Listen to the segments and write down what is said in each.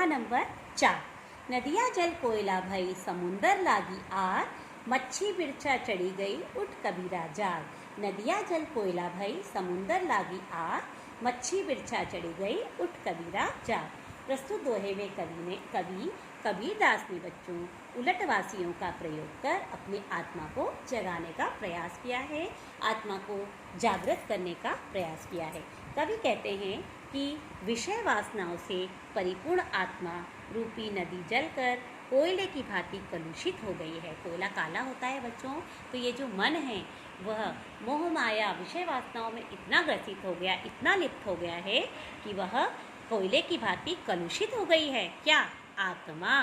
दोहा number 4। नदिया जल कोयला भई समुंदर लागी आग, मच्छी बिरछा चढ़ी गई उठ कबीरा जाग। नदिया जल कोयला भई समुंदर लागी आग, मच्छी बिरछा चढ़ी गई उठ कबीरा जाग। प्रस्तुत दोहे में कवि कबीरदास ने बच्चों उलटवासियों का प्रयोग कर अपनी आत्मा को जगाने का प्रयास किया है, आत्मा को जागृत करने का प्रयास किया है। कवि कहते हैं कि विषय वासनाओं से परिपूर्ण आत्मा रूपी नदी जलकर कोयले की भांति कलुषित हो गई है। कोयला काला होता है बच्चों, तो ये जो मन है वह मोह माया विषय वासनाओं में इतना ग्रसित हो गया, इतना लिप्त हो गया है कि वह कोयले की भांति कलुषित हो गई है। क्या? आत्मा।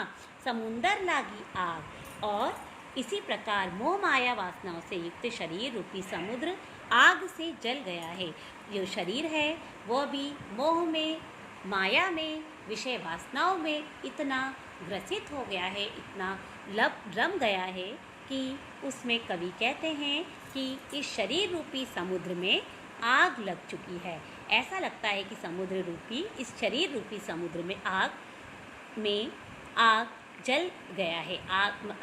समुंदर लागी आग, और इसी प्रकार मोह माया वासनाओं से युक्त शरीर रूपी समुद्र आग से जल गया है। जो शरीर है वह भी मोह में, माया में, विषय वासनाओं में इतना ग्रसित हो गया है, इतना रम गया है कि उसमें कवि कहते हैं कि इस शरीर रूपी समुद्र में आग लग चुकी है। ऐसा लगता है कि समुद्र रूपी, इस शरीर रूपी समुद्र में आग जल गया है,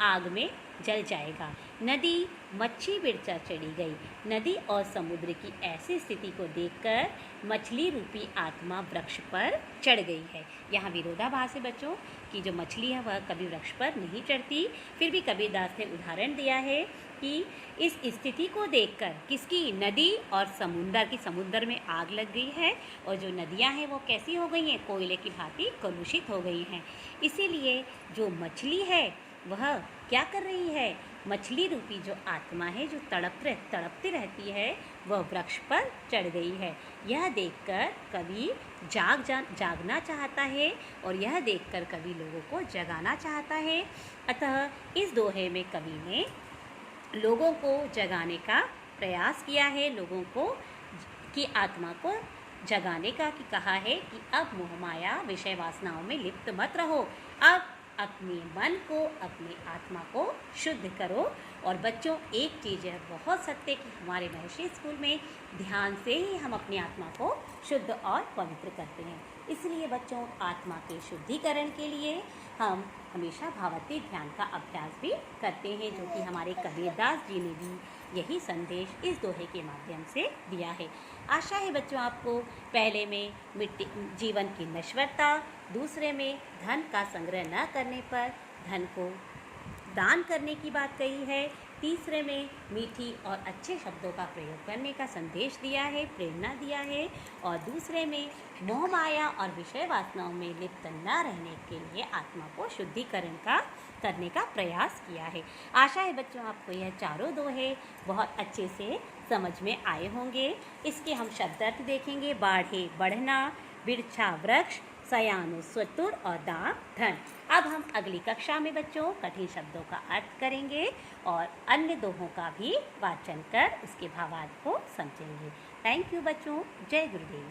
आग में जल जाएगा। नदी मच्छी बिरछा चढ़ी गई। नदी और समुद्र की ऐसी स्थिति को देखकर मछली रूपी आत्मा वृक्ष पर चढ़ गई है। यहाँ विरोधाभास है बच्चों कि जो मछली है वह कभी वृक्ष पर नहीं चढ़ती। फिर भी कबीरदास ने उदाहरण दिया है कि इस स्थिति को देखकर, किसकी? नदी और समुंदर की, समुद्र में आग लग गई है और जो नदियाँ हैं वो कैसी हो गई हैं? कोयले की भांति कलुषित हो गई हैं। इसीलिए जो मछली है वह क्या कर रही है? मछली रूपी जो आत्मा है, जो तड़पती रहती है, वह वृक्ष पर चढ़ गई है। यह देखकर कवि जागना चाहता है और यह देखकर कवि लोगों को जगाना चाहता है। अतः इस दोहे में कवि ने लोगों को जगाने का प्रयास किया है, लोगों को की आत्मा को जगाने का कि कहा है कि अब मोह माया विषय वासनाओं में लिप्त मत रहो, अब अपने मन को, अपनी आत्मा को शुद्ध करो। और बच्चों एक चीज़ है बहुत सत्य कि हमारे महर्षि स्कूल में ध्यान से ही हम अपनी आत्मा को शुद्ध और पवित्र करते हैं। इसलिए बच्चों आत्मा के शुद्धिकरण के लिए हम हमेशा भावातीत ध्यान का अभ्यास भी करते हैं, जो कि हमारे कबीरदास जी ने भी यही संदेश इस दोहे के माध्यम से दिया है। आशा है बच्चों आपको पहले में जीवन की नश्वरता, दूसरे में धन का संग्रह न करने पर धन को दान करने की बात कही है, तीसरे में मीठी और अच्छे शब्दों का प्रयोग करने का संदेश दिया है, प्रेरणा दिया है, और दूसरे में मोह माया और विषय वासनाओं में लिप्त न रहने के लिए आत्मा को शुद्धिकरण करने का प्रयास किया है। आशा है बच्चों आपको यह चारों दोहे बहुत अच्छे से समझ में आए होंगे। इसके हम शब्दार्थ देखेंगे। बाढ़े बढ़ना, बिरछा वृक्ष, सयानो स्वतुर और दाम धन। अब हम अगली कक्षा में बच्चों कठिन शब्दों का अर्थ करेंगे और अन्य दोहों का भी वाचन कर उसके भावार्थ को समझेंगे। थैंक यू बच्चों। जय गुरुदेव।